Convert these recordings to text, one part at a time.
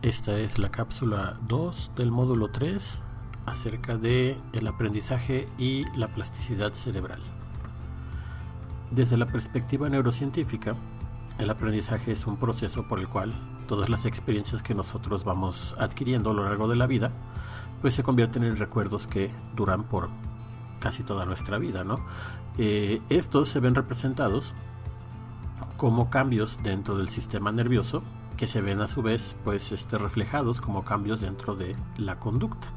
Esta es la cápsula 2 del módulo 3 acerca de el aprendizaje y la plasticidad cerebral. Desde la perspectiva neurocientífica, el aprendizaje es un proceso por el cual todas las experiencias que nosotros vamos adquiriendo a lo largo de la vida pues se convierten en recuerdos que duran por casi toda nuestra vida, ¿no? Estos se ven representados como cambios dentro del sistema nervioso que se ven a su vez pues reflejados como cambios dentro de la conducta,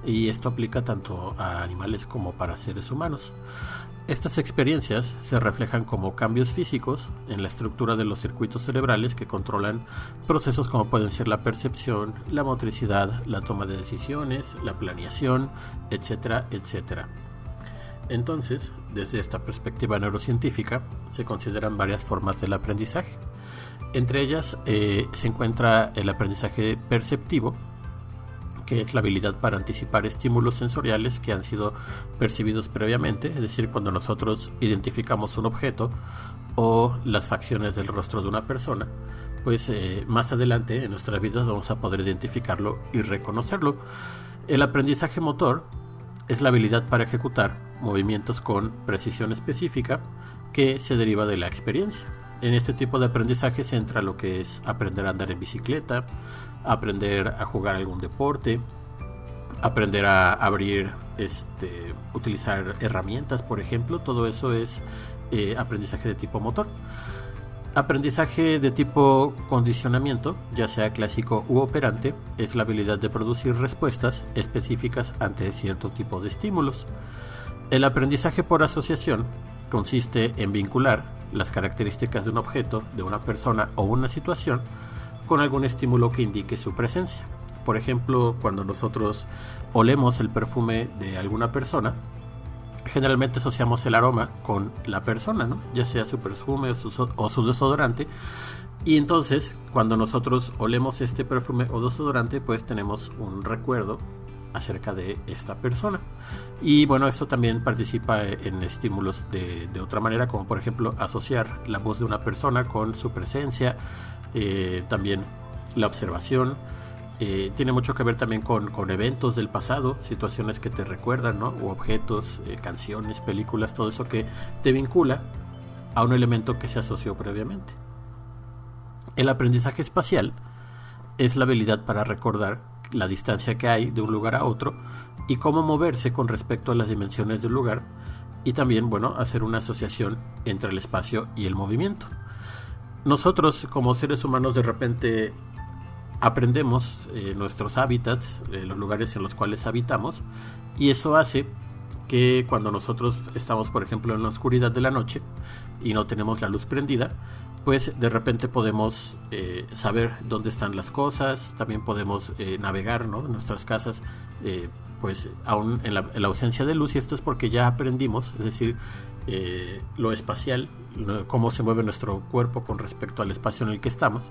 y esto aplica tanto a animales como para seres humanos. Estas experiencias se reflejan como cambios físicos en la estructura de los circuitos cerebrales que controlan procesos como pueden ser la percepción, la motricidad, la toma de decisiones, la planeación, etcétera, etcétera. Entonces, desde esta perspectiva neurocientífica, se consideran varias formas del aprendizaje. Entre ellas se encuentra el aprendizaje perceptivo, que es la habilidad para anticipar estímulos sensoriales que han sido percibidos previamente, es decir, cuando nosotros identificamos un objeto o las facciones del rostro de una persona, pues más adelante en nuestras vidas vamos a poder identificarlo y reconocerlo. El aprendizaje motor es la habilidad para ejecutar movimientos con precisión específica que se deriva de la experiencia. En este tipo de aprendizaje se entra lo que es aprender a andar en bicicleta, aprender a jugar algún deporte, aprender a utilizar herramientas, por ejemplo. Todo eso es aprendizaje de tipo motor. Aprendizaje de tipo condicionamiento, ya sea clásico u operante, es la habilidad de producir respuestas específicas ante cierto tipo de estímulos. El aprendizaje por asociación consiste en vincular las características de un objeto, de una persona o una situación con algún estímulo que indique su presencia. Por ejemplo, cuando nosotros olemos el perfume de alguna persona, generalmente asociamos el aroma con la persona, ¿no? Ya sea su perfume o su desodorante. Y entonces, cuando nosotros olemos este perfume o desodorante, pues tenemos un recuerdo acerca de esta persona. Y bueno, esto también participa en estímulos de otra manera, como por ejemplo asociar la voz de una persona con su presencia, también la observación. Tiene mucho que ver también con eventos del pasado, situaciones que te recuerdan, ¿no? O objetos, canciones, películas, todo eso que te vincula a un elemento que se asoció previamente. El aprendizaje espacial es la habilidad para recordar la distancia que hay de un lugar a otro y cómo moverse con respecto a las dimensiones del lugar, y también, bueno, hacer una asociación entre el espacio y el movimiento. Nosotros como seres humanos de repente aprendemos nuestros hábitats, los lugares en los cuales habitamos, y eso hace que cuando nosotros estamos, por ejemplo, en la oscuridad de la noche y no tenemos la luz prendida, pues de repente podemos saber dónde están las cosas. También podemos navegar, ¿no?, en nuestras casas, pues aún en la ausencia de luz, y esto es porque ya aprendimos, es decir, lo espacial, cómo se mueve nuestro cuerpo con respecto al espacio en el que estamos,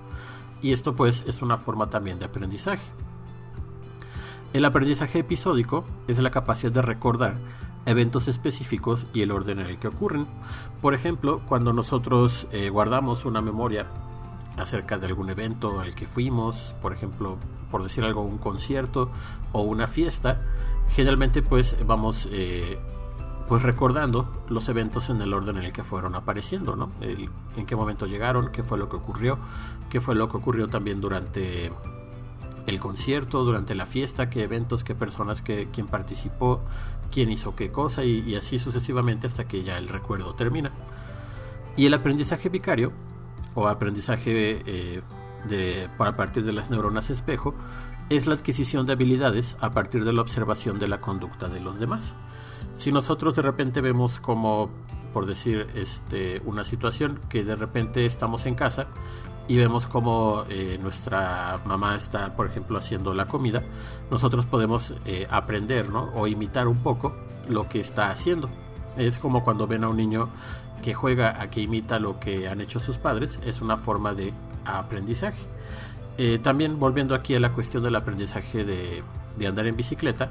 y esto pues es una forma también de aprendizaje. El aprendizaje episódico es la capacidad de recordar eventos específicos y el orden en el que ocurren. Por ejemplo, cuando nosotros guardamos una memoria acerca de algún evento al que fuimos, por ejemplo, por decir algo, un concierto o una fiesta, generalmente pues vamos pues recordando los eventos en el orden en el que fueron apareciendo, ¿no? En qué momento llegaron, qué fue lo que ocurrió también durante el concierto, durante la fiesta, qué eventos, qué personas, quién participó, quién hizo qué cosa, y así sucesivamente hasta que ya el recuerdo termina. Y el aprendizaje vicario, o aprendizaje a partir de las neuronas espejo, es la adquisición de habilidades a partir de la observación de la conducta de los demás. Si nosotros de repente vemos como, por decir, una situación que de repente estamos en casa y vemos como nuestra mamá está, por ejemplo, haciendo la comida, nosotros podemos aprender, ¿no?, o imitar un poco lo que está haciendo. Es como cuando ven a un niño que juega a que imita lo que han hecho sus padres, es una forma de aprendizaje. También volviendo aquí a la cuestión del aprendizaje de andar en bicicleta,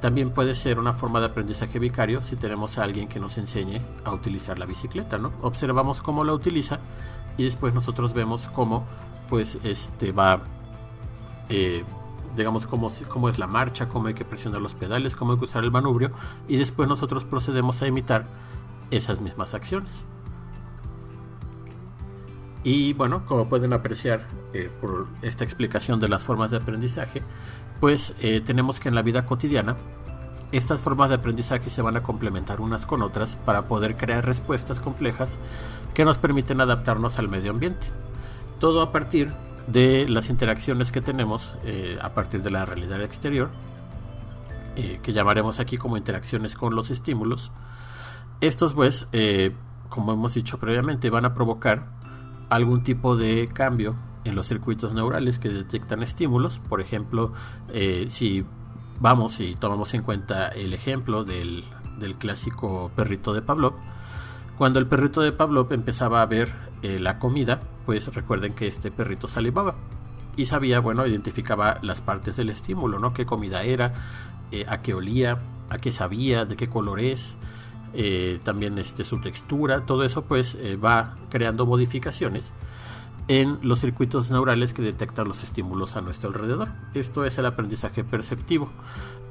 también puede ser una forma de aprendizaje vicario si tenemos a alguien que nos enseñe a utilizar la bicicleta, ¿no? Observamos cómo la utiliza y después nosotros vemos cómo pues va digamos cómo es la marcha, cómo hay que presionar los pedales, cómo hay que usar el manubrio, y después nosotros procedemos a imitar esas mismas acciones. Y bueno, como pueden apreciar por esta explicación de las formas de aprendizaje, pues tenemos que en la vida cotidiana estas formas de aprendizaje se van a complementar unas con otras para poder crear respuestas complejas que nos permiten adaptarnos al medio ambiente. Todo a partir de las interacciones que tenemos a partir de la realidad exterior, que llamaremos aquí como interacciones con los estímulos. Estos pues, como hemos dicho previamente, van a provocar algún tipo de cambio en los circuitos neurales que detectan estímulos. Por ejemplo, si vamos y tomamos en cuenta el ejemplo del clásico perrito de Pavlov, cuando el perrito de Pavlov empezaba a ver la comida, pues recuerden que este perrito salivaba y sabía, bueno, identificaba las partes del estímulo, ¿no? Qué comida era, a qué olía, a qué sabía, de qué color es, también su textura. Todo eso pues va creando modificaciones en los circuitos neurales que detectan los estímulos a nuestro alrededor. Esto es el aprendizaje perceptivo,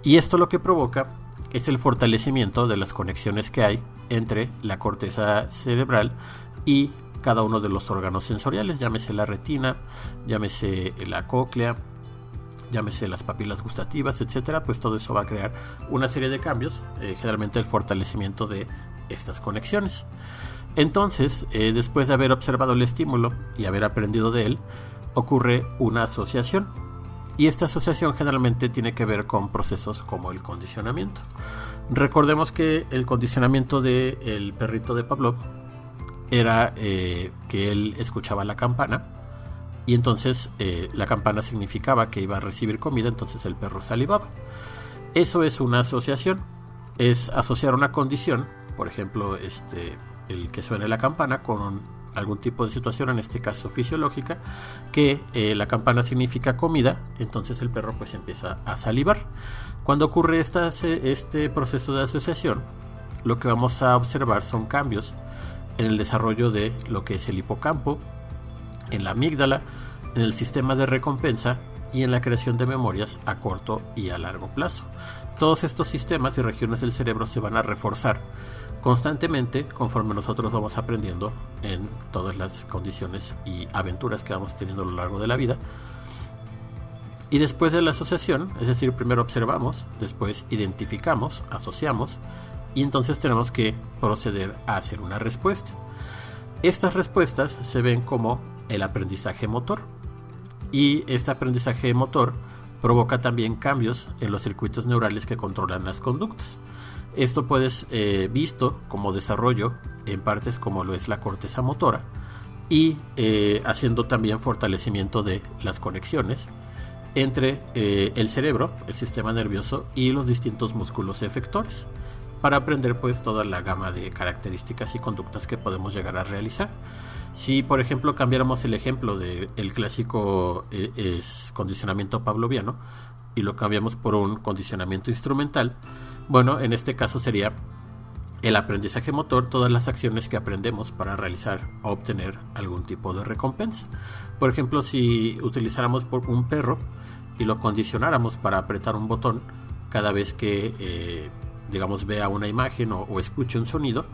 y esto lo que provoca es el fortalecimiento de las conexiones que hay entre la corteza cerebral y cada uno de los órganos sensoriales, llámese la retina, llámese la cóclea, llámese las papilas gustativas, etcétera. Pues todo eso va a crear una serie de cambios, generalmente el fortalecimiento de estas conexiones. Entonces, después de haber observado el estímulo y haber aprendido de él, ocurre una asociación, y esta asociación generalmente tiene que ver con procesos como el condicionamiento. Recordemos que el condicionamiento del perrito de Pavlov era que él escuchaba la campana, y entonces la campana significaba que iba a recibir comida, entonces el perro salivaba. Eso es una asociación, es asociar una condición, por ejemplo, el que suene la campana, con algún tipo de situación, en este caso fisiológica, que la campana significa comida, entonces el perro pues empieza a salivar. Cuando ocurre este proceso de asociación, lo que vamos a observar son cambios en el desarrollo de lo que es el hipocampo, en la amígdala, en el sistema de recompensa y en la creación de memorias a corto y a largo plazo. Todos estos sistemas y regiones del cerebro se van a reforzar constantemente conforme nosotros vamos aprendiendo en todas las condiciones y aventuras que vamos teniendo a lo largo de la vida. Y después de la asociación, es decir, primero observamos, después identificamos, asociamos, y entonces tenemos que proceder a hacer una respuesta. Estas respuestas se ven como el aprendizaje motor, y este aprendizaje motor provoca también cambios en los circuitos neurales que controlan las conductas. Esto puede ser visto como desarrollo en partes como lo es la corteza motora, y haciendo también fortalecimiento de las conexiones entre el cerebro, el sistema nervioso y los distintos músculos efectores, para aprender pues toda la gama de características y conductas que podemos llegar a realizar. Si por ejemplo cambiáramos el ejemplo del clásico condicionamiento pavloviano y lo cambiamos por un condicionamiento instrumental, bueno, en este caso sería el aprendizaje motor, todas las acciones que aprendemos para realizar o obtener algún tipo de recompensa. Por ejemplo, si utilizáramos un perro y lo condicionáramos para apretar un botón cada vez que digamos vea una imagen o escuche un sonido,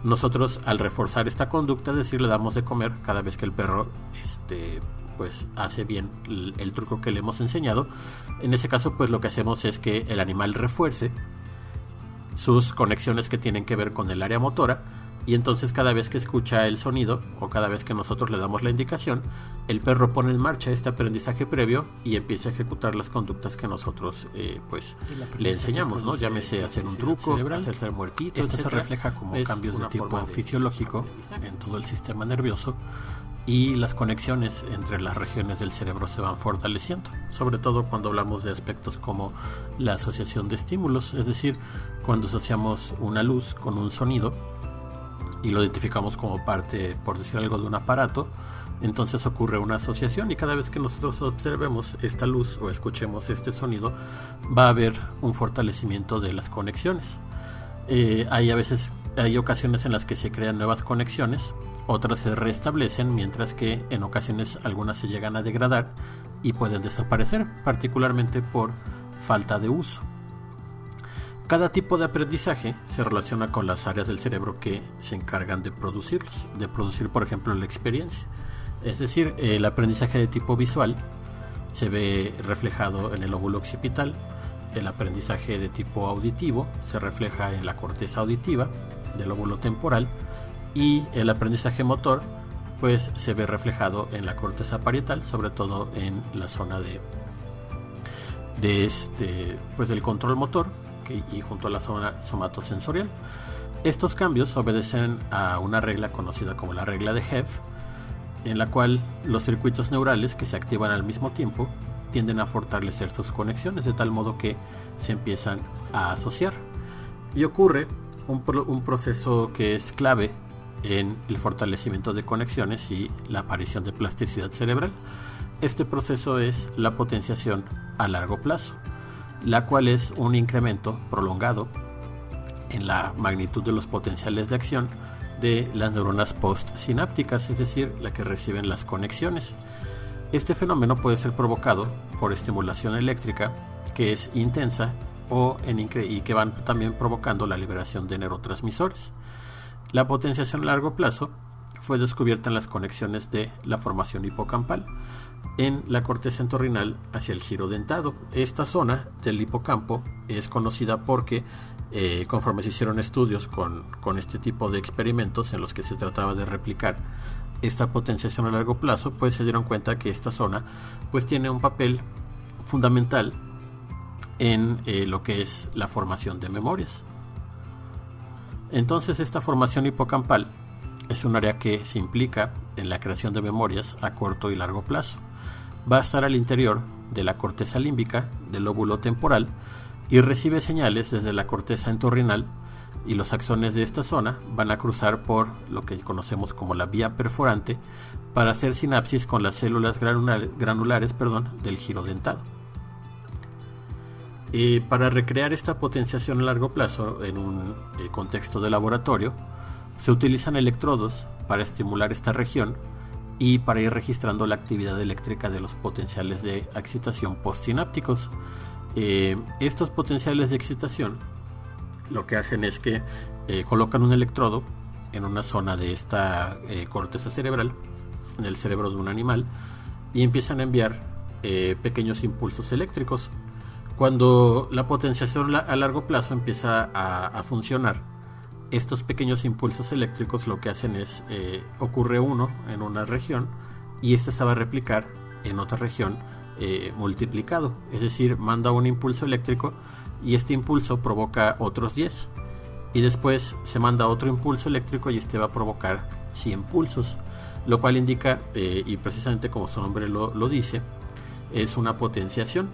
nosotros al reforzar esta conducta, es decir, le damos de comer cada vez que el perro pues hace bien el truco que le hemos enseñado. En ese caso pues lo que hacemos es que el animal refuerce sus conexiones que tienen que ver con el área motora, y entonces cada vez que escucha el sonido o cada vez que nosotros le damos la indicación, el perro pone en marcha este aprendizaje previo y empieza a ejecutar las conductas que nosotros pues le enseñamos, ¿no? Llámese hacer un truco, hacerse el muertito. Esto se refleja como cambios de tipo fisiológico en todo el sistema nervioso, y las conexiones entre las regiones del cerebro se van fortaleciendo, sobre todo cuando hablamos de aspectos como la asociación de estímulos, es decir, cuando asociamos una luz con un sonido y lo identificamos como parte, por decir algo, de un aparato, entonces ocurre una asociación, y cada vez que nosotros observemos esta luz o escuchemos este sonido, va a haber un fortalecimiento de las conexiones. Hay ocasiones en las que se crean nuevas conexiones, otras se restablecen, mientras que en ocasiones algunas se llegan a degradar y pueden desaparecer, particularmente por falta de uso. Cada tipo de aprendizaje se relaciona con las áreas del cerebro que se encargan de producirlos, de producir, por ejemplo, la experiencia. Es decir, el aprendizaje de tipo visual se ve reflejado en el lóbulo occipital, el aprendizaje de tipo auditivo se refleja en la corteza auditiva del lóbulo temporal, y el aprendizaje motor pues se ve reflejado en la corteza parietal, sobre todo en la zona del control motor y junto a la zona somatosensorial. Estos cambios obedecen a una regla conocida como la regla de Hebb, en la cual los circuitos neurales que se activan al mismo tiempo tienden a fortalecer sus conexiones de tal modo que se empiezan a asociar, y ocurre un proceso que es clave en el fortalecimiento de conexiones y la aparición de plasticidad cerebral. Este proceso es la potenciación a largo plazo, la cual es un incremento prolongado en la magnitud de los potenciales de acción de las neuronas postsinápticas, es decir, la que reciben las conexiones. Este fenómeno puede ser provocado por estimulación eléctrica que es intensa y que van también provocando la liberación de neurotransmisores. La potenciación a largo plazo fue descubierta en las conexiones de la formación hipocampal en la corteza entorrinal hacia el giro dentado. Esta zona del hipocampo es conocida porque conforme se hicieron estudios con este tipo de experimentos en los que se trataba de replicar esta potenciación a largo plazo, pues se dieron cuenta que esta zona pues tiene un papel fundamental en lo que es la formación de memorias. Entonces, esta formación hipocampal es un área que se implica en la creación de memorias a corto y largo plazo. Va a estar al interior de la corteza límbica del lóbulo temporal y recibe señales desde la corteza entorrinal, y los axones de esta zona van a cruzar por lo que conocemos como la vía perforante para hacer sinapsis con las células granulares del giro dentado. Para recrear esta potenciación a largo plazo en un contexto de laboratorio, se utilizan electrodos para estimular esta región y para ir registrando la actividad eléctrica de los potenciales de excitación postsinápticos. Estos potenciales de excitación lo que hacen es que colocan un electrodo en una zona de esta corteza cerebral, en el cerebro de un animal, y empiezan a enviar pequeños impulsos eléctricos. Cuando la potenciación a largo plazo empieza a funcionar, estos pequeños impulsos eléctricos lo que hacen es, ocurre uno en una región y este se va a replicar en otra región multiplicado, es decir, manda un impulso eléctrico y este impulso provoca otros 10, y después se manda otro impulso eléctrico y este va a provocar 100 pulsos, lo cual indica, y precisamente como su nombre lo dice, es una potenciación.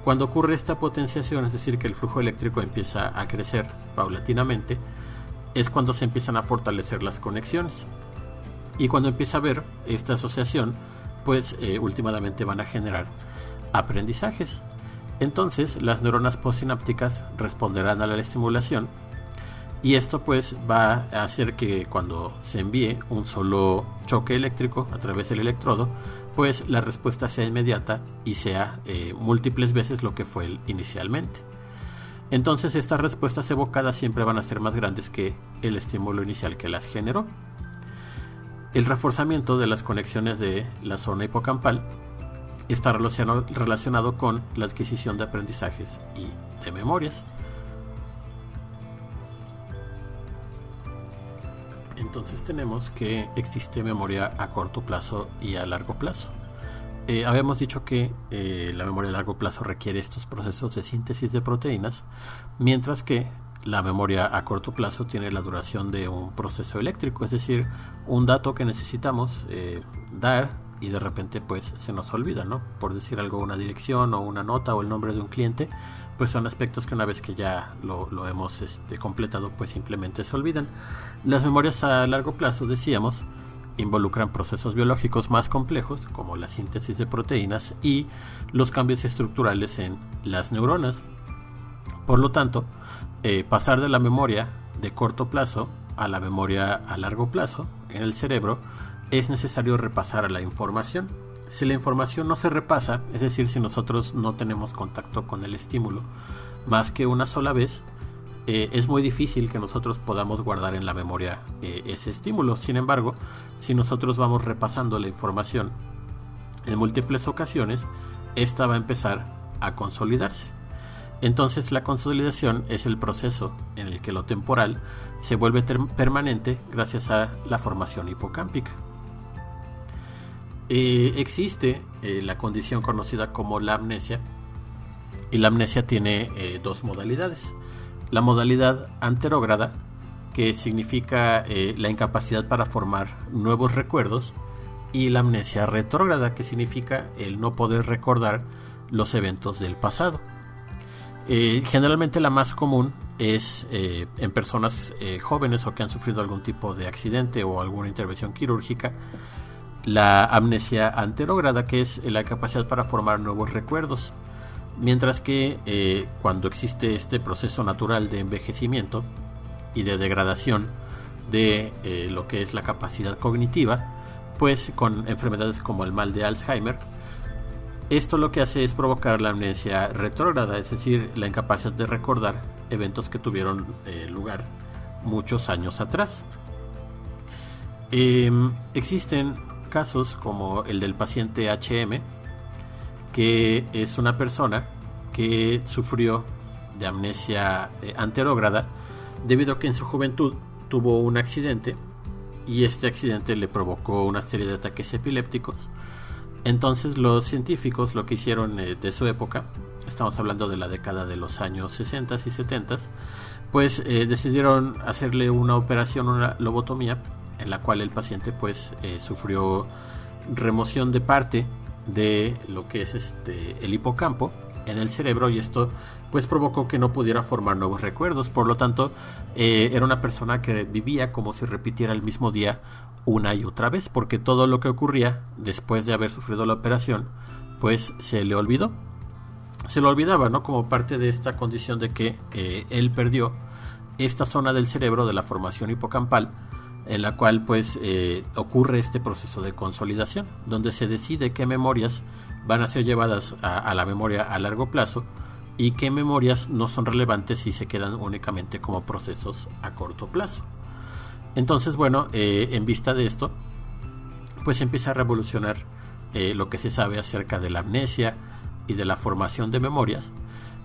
Cuando ocurre esta potenciación, es decir, que el flujo eléctrico empieza a crecer paulatinamente, es cuando se empiezan a fortalecer las conexiones, y cuando empieza a haber esta asociación, pues últimamente van a generar aprendizajes. Entonces las neuronas postsinápticas responderán a la estimulación, y esto pues va a hacer que cuando se envíe un solo choque eléctrico a través del electrodo, pues la respuesta sea inmediata y sea múltiples veces lo que fue inicialmente. Entonces estas respuestas evocadas siempre van a ser más grandes que el estímulo inicial que las generó. El reforzamiento de las conexiones de la zona hipocampal está relacionado con la adquisición de aprendizajes y de memorias. Entonces tenemos que existe memoria a corto plazo y a largo plazo. Habíamos dicho que la memoria a largo plazo requiere estos procesos de síntesis de proteínas, mientras que la memoria a corto plazo tiene la duración de un proceso eléctrico, es decir, un dato que necesitamos dar y de repente pues se nos olvida, ¿no? Por decir algo, una dirección o una nota o el nombre de un cliente, pues son aspectos que una vez que ya lo hemos completado, pues simplemente se olvidan. Las memorias a largo plazo, decíamos, involucran procesos biológicos más complejos, como la síntesis de proteínas y los cambios estructurales en las neuronas. Por lo tanto, pasar de la memoria de corto plazo a la memoria a largo plazo en el cerebro, es necesario repasar la información Si la información no se repasa, es decir, si nosotros no tenemos contacto con el estímulo más que una sola vez, es muy difícil que nosotros podamos guardar en la memoria ese estímulo. Sin embargo, si nosotros vamos repasando la información en múltiples ocasiones, esta va a empezar a consolidarse. Entonces la consolidación es el proceso en el que lo temporal se vuelve permanente gracias a la formación hipocámpica. Existe la condición conocida como la amnesia, y la amnesia tiene dos modalidades. La modalidad anterógrada, que significa la incapacidad para formar nuevos recuerdos, y la amnesia retrógrada, que significa el no poder recordar los eventos del pasado. Generalmente la más común es en personas jóvenes o que han sufrido algún tipo de accidente o alguna intervención quirúrgica, la amnesia anterógrada, que es la capacidad para formar nuevos recuerdos. Mientras que cuando existe este proceso natural de envejecimiento y de degradación de lo que es la capacidad cognitiva, pues con enfermedades como el mal de Alzheimer, esto lo que hace es provocar la amnesia retrógrada, es decir, la incapacidad de recordar eventos que tuvieron lugar muchos años atrás. Existen casos como el del paciente HM, que es una persona que sufrió de amnesia anterógrada debido a que en su juventud tuvo un accidente y este accidente le provocó una serie de ataques epilépticos. Entonces los científicos lo que hicieron de su época, estamos hablando de la década de los años 60 y 70, pues decidieron hacerle una operación, una lobotomía, en la cual el paciente pues sufrió remoción de parte de lo que es el hipocampo en el cerebro, y esto pues provocó que no pudiera formar nuevos recuerdos. Por lo tanto, era una persona que vivía como si repitiera el mismo día una y otra vez, porque todo lo que ocurría después de haber sufrido la operación pues se le olvidó, se lo olvidaba, ¿no? Como parte de esta condición de que él perdió esta zona del cerebro de la formación hipocampal, en la cual pues ocurre este proceso de consolidación, donde se decide qué memorias van a ser llevadas a la memoria a largo plazo y qué memorias no son relevantes si se quedan únicamente como procesos a corto plazo. Entonces, bueno, en vista de esto, pues empieza a revolucionar lo que se sabe acerca de la amnesia y de la formación de memorias,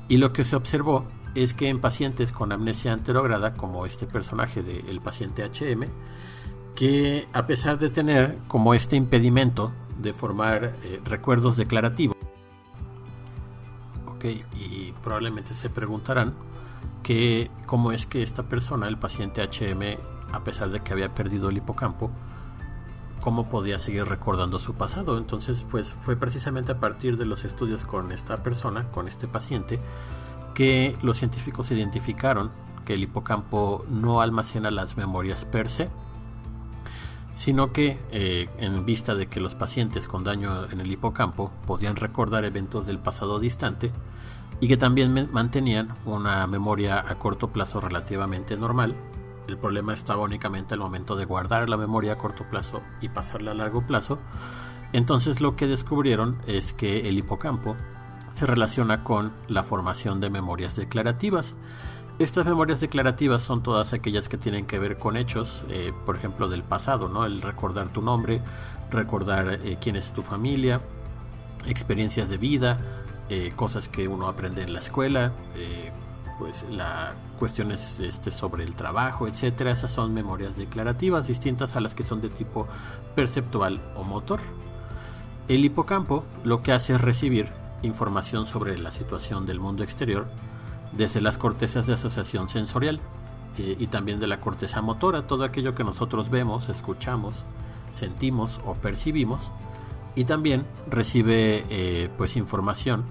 y lo que se observó es que en pacientes con amnesia anterógrada, como este personaje del paciente HM, que a pesar de tener como este impedimento de formar recuerdos declarativos, y probablemente se preguntarán que cómo es que esta persona, el paciente HM, a pesar de que había perdido el hipocampo, cómo podía seguir recordando su pasado. Entonces pues fue precisamente a partir de los estudios con esta persona, con este paciente, que los científicos identificaron que el hipocampo no almacena las memorias per se, sino que en vista de que los pacientes con daño en el hipocampo podían recordar eventos del pasado distante y que también mantenían una memoria a corto plazo relativamente normal, el problema estaba únicamente al momento de guardar la memoria a corto plazo y pasarla a largo plazo. Entonces lo que descubrieron es que el hipocampo se relaciona con la formación de memorias declarativas. Estas memorias declarativas son todas aquellas que tienen que ver con hechos, por ejemplo, del pasado, ¿no? El recordar tu nombre, recordar quién es tu familia, experiencias de vida, cosas que uno aprende en la escuela, pues la cuestiones sobre el trabajo, etcétera. Esas son memorias declarativas distintas a las que son de tipo perceptual o motor. El hipocampo lo que hace es recibir información sobre la situación del mundo exterior desde las cortezas de asociación sensorial y también de la corteza motora, todo aquello que nosotros vemos, escuchamos, sentimos o percibimos, y también recibe pues información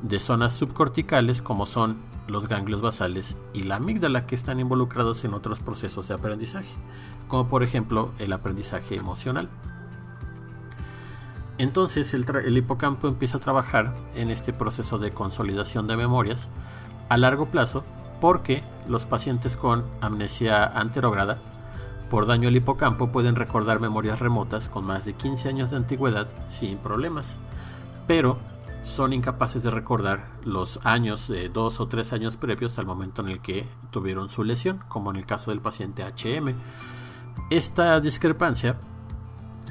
de zonas subcorticales como son los ganglios basales y la amígdala, que están involucrados en otros procesos de aprendizaje, como por ejemplo el aprendizaje emocional. Entonces el hipocampo empieza a trabajar en este proceso de consolidación de memorias a largo plazo, porque los pacientes con amnesia anterógrada por daño al hipocampo pueden recordar memorias remotas con más de 15 años de antigüedad sin problemas, pero son incapaces de recordar los años, 2 o 3 años previos al momento en el que tuvieron su lesión, como en el caso del paciente HM. Esta discrepancia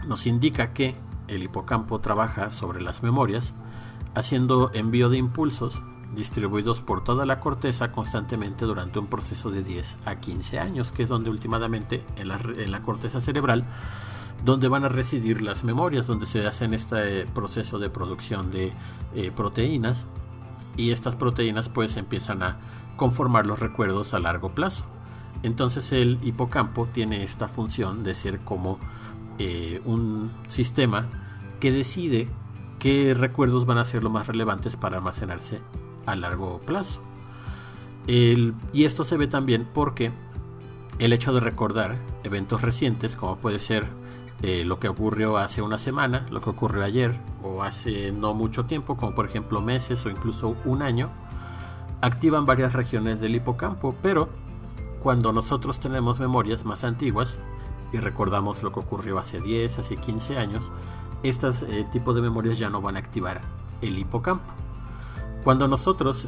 nos indica que el hipocampo trabaja sobre las memorias, haciendo envío de impulsos distribuidos por toda la corteza constantemente durante un proceso de 10 a 15 años, que es donde últimamente en la corteza cerebral donde van a residir las memorias, donde se hacen este proceso de producción de proteínas, y estas proteínas pues empiezan a conformar los recuerdos a largo plazo. Entonces el hipocampo tiene esta función de ser como un sistema que decide qué recuerdos van a ser los más relevantes para almacenarse a largo plazo. Y esto se ve también porque el hecho de recordar eventos recientes, como puede ser lo que ocurrió hace una semana, lo que ocurrió ayer o hace no mucho tiempo, como por ejemplo meses o incluso un año, activan varias regiones del hipocampo. Pero cuando nosotros tenemos memorias más antiguas y recordamos lo que ocurrió hace 10, hace 15 años, estos tipos de memorias ya no van a activar el hipocampo. Cuando nosotros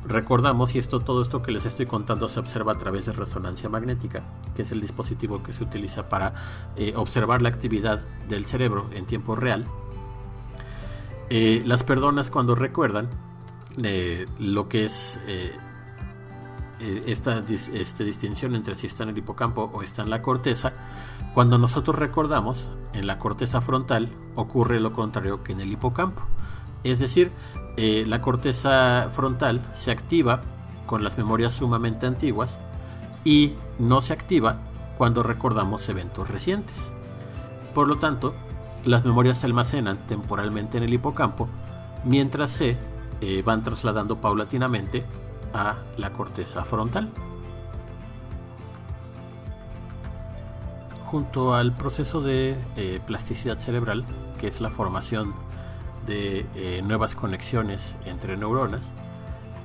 recordamos, y todo esto que les estoy contando se observa a través de resonancia magnética, que es el dispositivo que se utiliza para observar la actividad del cerebro en tiempo real, las personas cuando recuerdan lo que es esta distinción entre si está en el hipocampo o está en la corteza, cuando nosotros recordamos en la corteza frontal ocurre lo contrario que en el hipocampo. Es decir, la corteza frontal se activa con las memorias sumamente antiguas y no se activa cuando recordamos eventos recientes. Por lo tanto, las memorias se almacenan temporalmente en el hipocampo mientras se van trasladando paulatinamente a la corteza frontal. Junto al proceso de plasticidad cerebral, que es la formación de nuevas conexiones entre neuronas,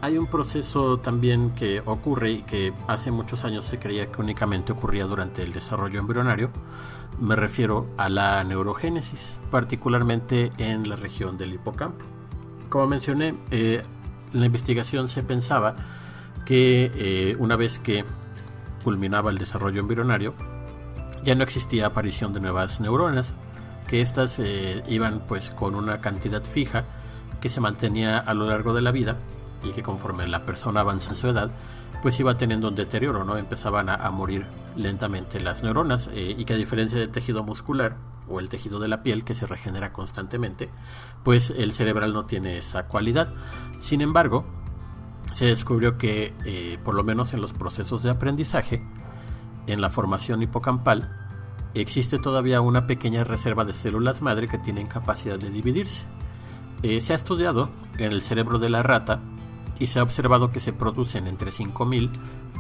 hay un proceso también que ocurre y que hace muchos años se creía que únicamente ocurría durante el desarrollo embrionario. Me refiero a la neurogénesis, particularmente en la región del hipocampo. Como mencioné, en la investigación se pensaba que una vez que culminaba el desarrollo embrionario ya no existía aparición de nuevas neuronas, que estas iban pues con una cantidad fija que se mantenía a lo largo de la vida, y que conforme la persona avanza en su edad pues iba teniendo un deterioro, ¿no? Empezaban a morir lentamente las neuronas, y que a diferencia del tejido muscular o el tejido de la piel, que se regenera constantemente, pues el cerebral no tiene esa cualidad. Sin embargo, se descubrió que por lo menos en los procesos de aprendizaje, en la formación hipocampal, existe todavía una pequeña reserva de células madre que tienen capacidad de dividirse. Se ha estudiado en el cerebro de la rata y se ha observado que se producen entre 5.000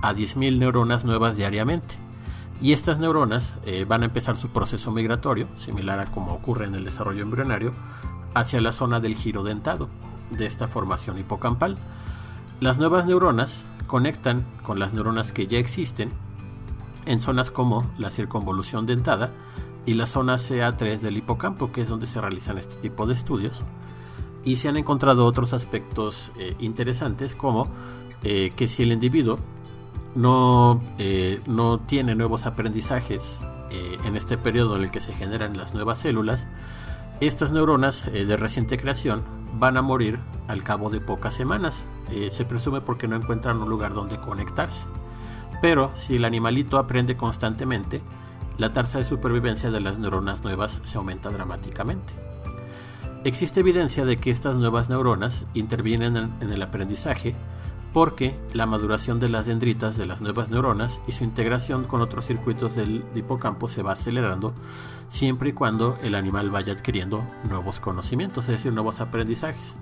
a 10.000 neuronas nuevas diariamente. Y estas neuronas van a empezar su proceso migratorio, similar a como ocurre en el desarrollo embrionario, hacia la zona del giro dentado de esta formación hipocampal. Las nuevas neuronas conectan con las neuronas que ya existen en zonas como la circunvolución dentada y la zona CA3 del hipocampo, que es donde se realizan este tipo de estudios. Y se han encontrado otros aspectos interesantes, como que si el individuo no tiene nuevos aprendizajes en este periodo en el que se generan las nuevas células, estas neuronas de reciente creación van a morir al cabo de pocas semanas. Se presume porque no encuentran un lugar donde conectarse. Pero si el animalito aprende constantemente, la tasa de supervivencia de las neuronas nuevas se aumenta dramáticamente. Existe evidencia de que estas nuevas neuronas intervienen en el aprendizaje porque la maduración de las dendritas de las nuevas neuronas y su integración con otros circuitos del hipocampo se va acelerando siempre y cuando el animal vaya adquiriendo nuevos conocimientos, es decir, nuevos aprendizajes.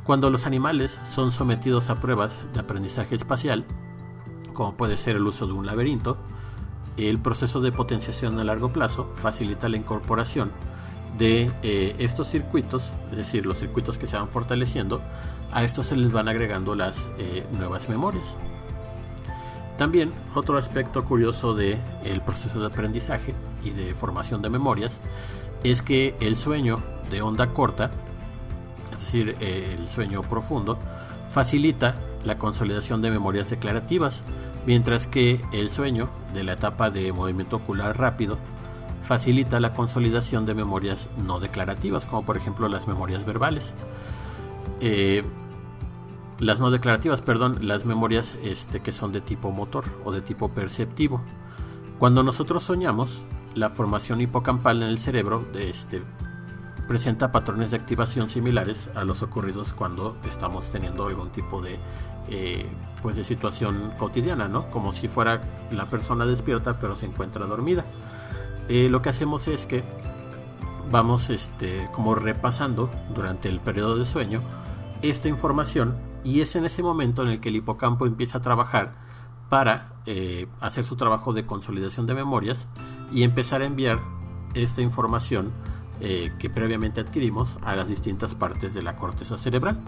Cuando los animales son sometidos a pruebas de aprendizaje espacial, como puede ser el uso de un laberinto, el proceso de potenciación a largo plazo facilita la incorporación de estos circuitos, es decir, los circuitos que se van fortaleciendo. A estos se les van agregando las nuevas memorias. También otro aspecto curioso del proceso de aprendizaje y de formación de memorias es que el sueño de onda corta, es decir, el sueño profundo, facilita la consolidación de memorias declarativas, mientras que el sueño de la etapa de movimiento ocular rápido facilita la consolidación de memorias no declarativas, como por ejemplo las memorias verbales. Las no declarativas, las memorias que son de tipo motor o de tipo perceptivo. Cuando nosotros soñamos, la formación hipocampal en el cerebro presenta patrones de activación similares a los ocurridos cuando estamos teniendo algún tipo de situación cotidiana, ¿no? Como si fuera la persona despierta pero se encuentra dormida. Lo que hacemos es que vamos como repasando durante el periodo de sueño esta información, y es en ese momento en el que el hipocampo empieza a trabajar para hacer su trabajo de consolidación de memorias y empezar a enviar esta información que previamente adquirimos a las distintas partes de la corteza cerebral.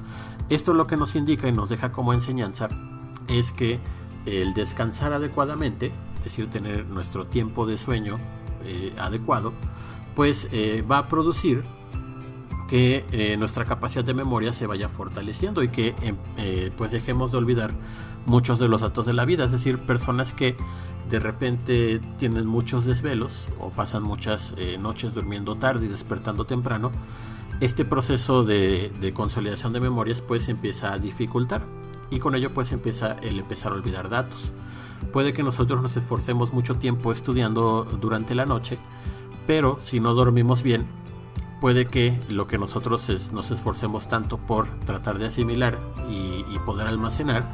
Esto lo que nos indica y nos deja como enseñanza es que el descansar adecuadamente, es decir, tener nuestro tiempo de sueño adecuado, pues va a producir que nuestra capacidad de memoria se vaya fortaleciendo y que pues dejemos de olvidar muchos de los datos de la vida. Es decir, personas que de repente tienen muchos desvelos o pasan muchas noches durmiendo tarde y despertando temprano, este proceso de consolidación de memorias pues empieza a dificultar, y con ello pues empieza el empezar a olvidar datos. Puede que nosotros nos esforcemos mucho tiempo estudiando durante la noche, pero si no dormimos bien, puede que lo que nosotros nos esforcemos tanto por tratar de asimilar y poder almacenar,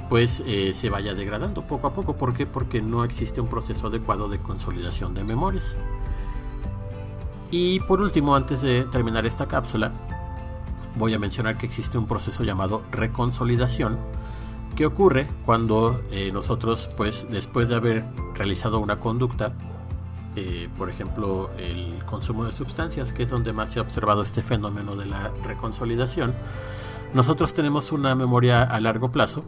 pues se vaya degradando poco a poco. ¿Por qué? Porque no existe un proceso adecuado de consolidación de memorias. Y por último, antes de terminar esta cápsula, voy a mencionar que existe un proceso llamado reconsolidación, que ocurre cuando nosotros, pues después de haber realizado una conducta, por ejemplo el consumo de sustancias, que es donde más se ha observado este fenómeno de la reconsolidación, nosotros tenemos una memoria a largo plazo.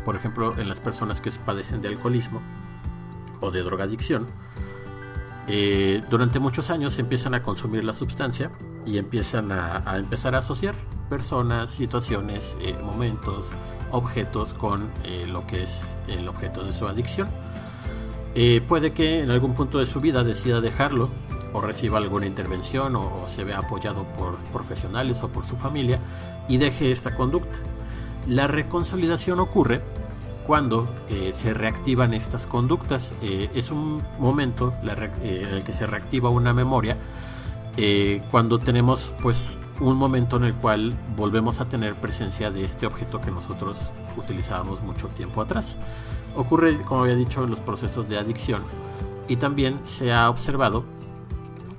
Por ejemplo, en las personas que padecen de alcoholismo o de drogadicción, durante muchos años empiezan a consumir la sustancia y empiezan a empezar a asociar personas, situaciones, momentos, objetos con lo que es el objeto de su adicción. Puede que en algún punto de su vida decida dejarlo, o reciba alguna intervención, o se vea apoyado por profesionales o por su familia y deje esta conducta. La reconsolidación ocurre cuando se reactivan estas conductas. Es un momento en el que se reactiva una memoria, cuando tenemos pues un momento en el cual volvemos a tener presencia de este objeto que nosotros utilizábamos mucho tiempo atrás. Ocurre, como había dicho, en los procesos de adicción, y también se ha observado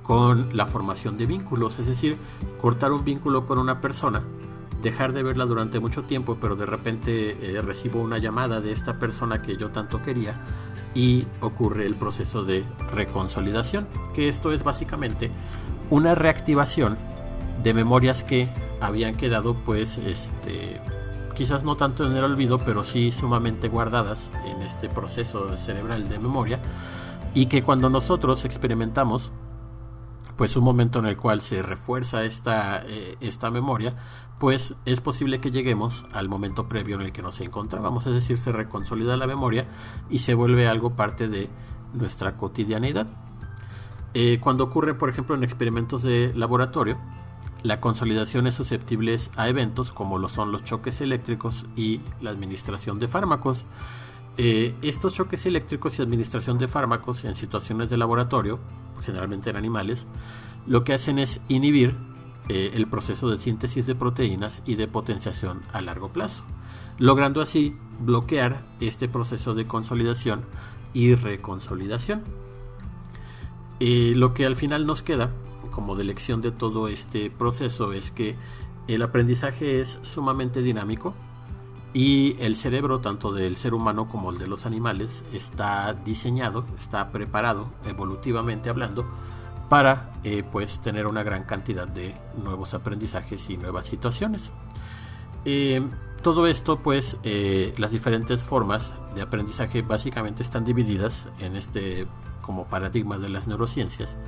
con la formación de vínculos, es decir, cortar un vínculo con una persona, dejar de verla durante mucho tiempo, pero de repente recibo una llamada de esta persona que yo tanto quería, y ocurre el proceso de reconsolidación, que esto es básicamente una reactivación de memorias que habían quedado pues quizás no tanto en el olvido, pero sí sumamente guardadas en este proceso cerebral de memoria, y que cuando nosotros experimentamos pues un momento en el cual se refuerza esta memoria, pues es posible que lleguemos al momento previo en el que nos encontrábamos, es decir, se reconsolida la memoria y se vuelve algo parte de nuestra cotidianidad. Cuando ocurre, por ejemplo, en experimentos de laboratorio, la consolidación es susceptible a eventos como lo son los choques eléctricos y la administración de fármacos. Estos choques eléctricos y administración de fármacos en situaciones de laboratorio, generalmente en animales, lo que hacen es inhibir el proceso de síntesis de proteínas y de potenciación a largo plazo, logrando así bloquear este proceso de consolidación y reconsolidación. Lo que al final nos queda como de lección de todo este proceso es que el aprendizaje es sumamente dinámico, y el cerebro, tanto del ser humano como el de los animales, está diseñado, está preparado, evolutivamente hablando, para pues tener una gran cantidad de nuevos aprendizajes y nuevas situaciones. Todo esto, pues, las diferentes formas de aprendizaje básicamente están divididas en este como paradigma de las neurociencias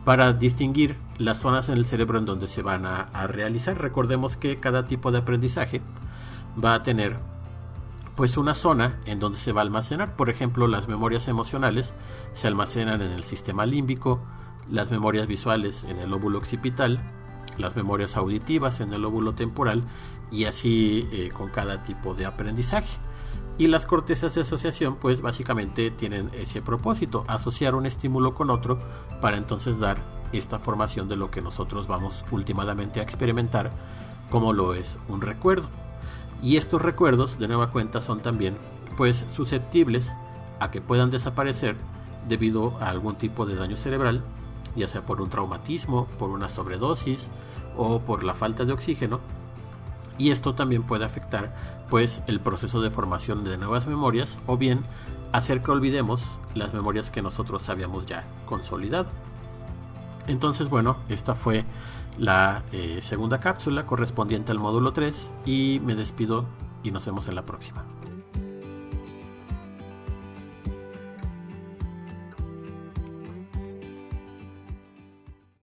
para distinguir las zonas en el cerebro en donde se van a realizar. Recordemos que cada tipo de aprendizaje va a tener pues una zona en donde se va a almacenar. Por ejemplo, las memorias emocionales se almacenan en el sistema límbico, las memorias visuales en el lóbulo occipital, las memorias auditivas en el lóbulo temporal, y así con cada tipo de aprendizaje. Y las cortezas de asociación pues básicamente tienen ese propósito, asociar un estímulo con otro para entonces dar esta formación de lo que nosotros vamos últimamente a experimentar, como lo es un recuerdo. Y estos recuerdos, de nueva cuenta, son también pues susceptibles a que puedan desaparecer debido a algún tipo de daño cerebral, ya sea por un traumatismo, por una sobredosis o por la falta de oxígeno. Y esto también puede afectar pues el proceso de formación de nuevas memorias, o bien hacer que olvidemos las memorias que nosotros habíamos ya consolidado. Entonces, bueno, esta fue la segunda cápsula correspondiente al módulo 3 y me despido y nos vemos en la próxima.